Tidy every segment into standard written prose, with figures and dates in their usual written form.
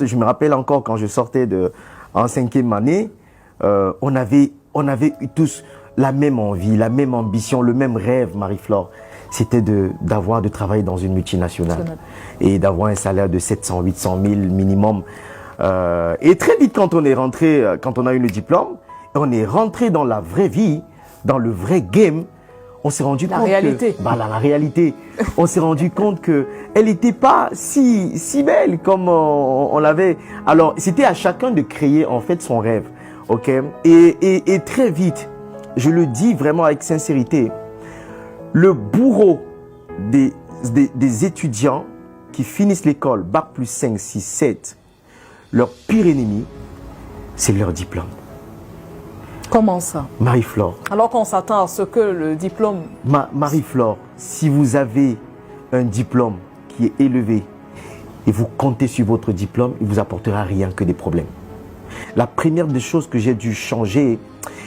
Je me rappelle encore quand je sortais en 5e année, on avait eu tous la même envie, la même ambition, le même rêve, Marie-Flore. C'était de travailler dans une multinationale et d'avoir un salaire de 700, 800 000 minimum. Et très vite, quand on est rentré, quand on a eu le diplôme, on est rentré dans la vraie vie, dans le vrai game. On s'est rendu compte la réalité. On s'est rendu compte qu'elle n'était pas si belle comme on l'avait. Alors, c'était à chacun de créer en fait son rêve. Ok. Et très vite, je le dis vraiment avec sincérité, le bourreau des étudiants qui finissent l'école, bac plus 5, 6, 7, leur pire ennemi, c'est leur diplôme. Comment ça? Marie-Flore. Alors qu'on s'attend à ce que le diplôme... Marie-Flore, si vous avez un diplôme qui est élevé et vous comptez sur votre diplôme, il ne vous apportera rien que des problèmes. La première des choses que j'ai dû changer...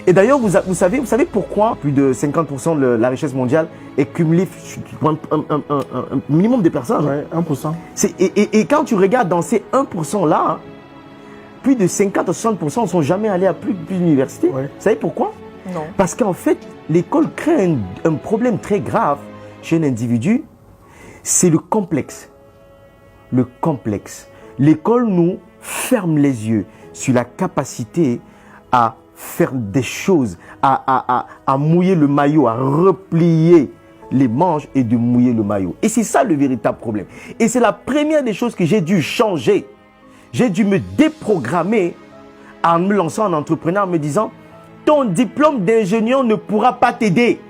Et d'ailleurs, vous savez pourquoi plus de 50% de la richesse mondiale est cumulée un minimum de personnes? Ouais, 1%. Et quand tu regardes dans ces 1%-là, plus de 50 à 60% ne sont jamais allés à plus d'université. Ouais. Vous savez pourquoi? Non. Parce qu'en fait, l'école crée un problème très grave chez un individu. C'est le complexe. Le complexe. L'école nous ferme les yeux sur la capacité à faire des choses, à mouiller le maillot, à replier les manches et de mouiller le maillot. Et c'est ça le véritable problème. Et c'est la première des choses que j'ai dû changer. J'ai dû me déprogrammer en me lançant en entrepreneur, en me disant, ton diplôme d'ingénieur ne pourra pas t'aider.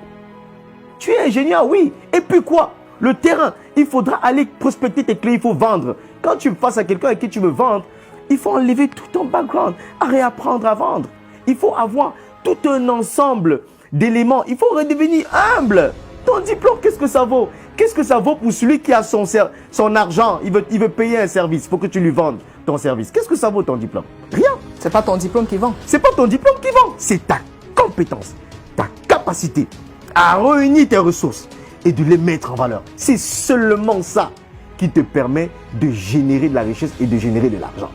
Tu es ingénieur, oui. Et puis quoi? Le terrain, il faudra aller prospecter tes clés, il faut vendre. Quand tu passes à quelqu'un avec qui tu veux vendre, il faut enlever tout ton background, à réapprendre à vendre. Il faut avoir tout un ensemble d'éléments. Il faut redevenir humble. Ton diplôme, qu'est-ce que ça vaut? Qu'est-ce que ça vaut pour celui qui a son argent? Il veut payer un service, il faut que tu lui vendes ton service. Qu'est-ce que ça vaut ton diplôme? Rien. C'est pas ton diplôme qui vend. C'est pas ton diplôme qui vend. C'est ta compétence, ta capacité à réunir tes ressources et de les mettre en valeur. C'est seulement ça qui te permet de générer de la richesse et de générer de l'argent.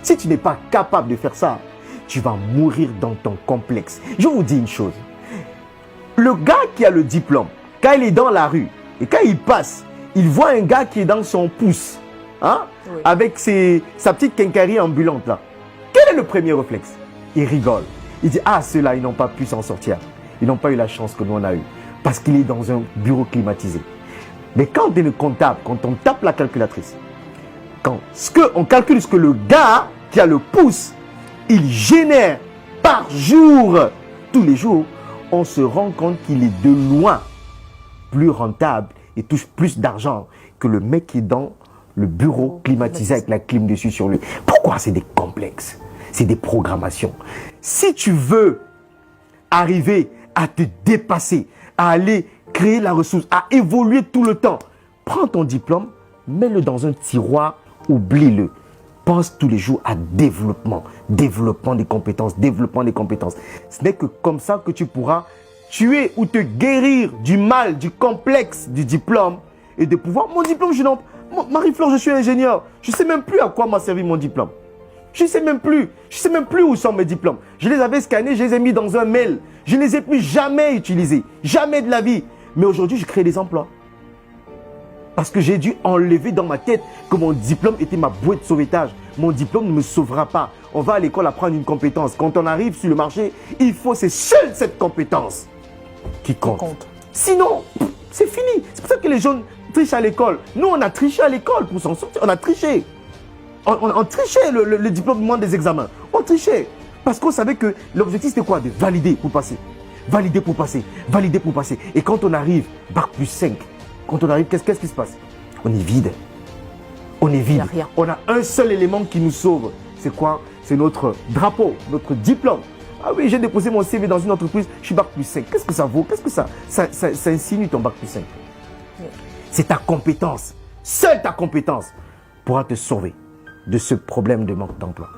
Si tu n'es pas capable de faire ça, tu vas mourir dans ton complexe. Je vous dis une chose. Le gars qui a le diplôme, quand il est dans la rue et quand il passe, il voit un gars qui est dans son pouce, hein, oui, avec sa petite quincaillerie ambulante là. Quel est le premier réflexe? Il rigole. Il dit, ah, ceux-là, ils n'ont pas pu s'en sortir. Ils n'ont pas eu la chance que nous on a eu. Parce qu'il est dans un bureau climatisé. Mais quand tu es le comptable, quand on tape la calculatrice, on calcule ce que le gars qui a le pouce, il génère par jour, tous les jours, on se rend compte qu'il est de loin plus rentable et touche plus d'argent que le mec qui est dans le bureau climatisé avec la clim dessus sur lui. Pourquoi? C'est des complexes, c'est des programmations. Si tu veux arriver à te dépasser, à aller créer la ressource, à évoluer tout le temps, prends ton diplôme, mets-le dans un tiroir, oublie-le. Pense tous les jours à développement des compétences, développement des compétences. Ce n'est que comme ça que tu pourras tuer ou te guérir du mal, du complexe du diplôme et de pouvoir... Mon diplôme, Marie-Flore, je suis ingénieur. Je ne sais même plus à quoi m'a servi mon diplôme. Je ne sais même plus où sont mes diplômes. Je les avais scannés, je les ai mis dans un mail. Je ne les ai plus jamais utilisés. Jamais de la vie. Mais aujourd'hui, je crée des emplois. Parce que j'ai dû enlever dans ma tête que mon diplôme était ma bouée de sauvetage. Mon diplôme ne me sauvera pas. On va à l'école apprendre une compétence. Quand on arrive sur le marché, c'est seule cette compétence qui compte. Sinon, c'est fini. C'est pour ça que les jeunes trichent à l'école. Nous, on a triché à l'école pour s'en sortir. On a triché. On trichait le diplôme des examens. On trichait. Parce qu'on savait que l'objectif, c'était quoi? De valider pour passer. Valider pour passer. Valider pour passer. Et quand on arrive, bac plus 5, quand on arrive, qu'est-ce qui se passe? On est vide. On est vide. On a un seul élément qui nous sauve. C'est quoi? C'est notre drapeau, notre diplôme. Ah oui, j'ai déposé mon CV dans une entreprise, je suis bac plus 5. Qu'est-ce que ça vaut? Qu'est-ce que ça insinue ton bac plus 5? C'est ta compétence. Seule ta compétence pourra te sauver de ce problème de manque d'emploi.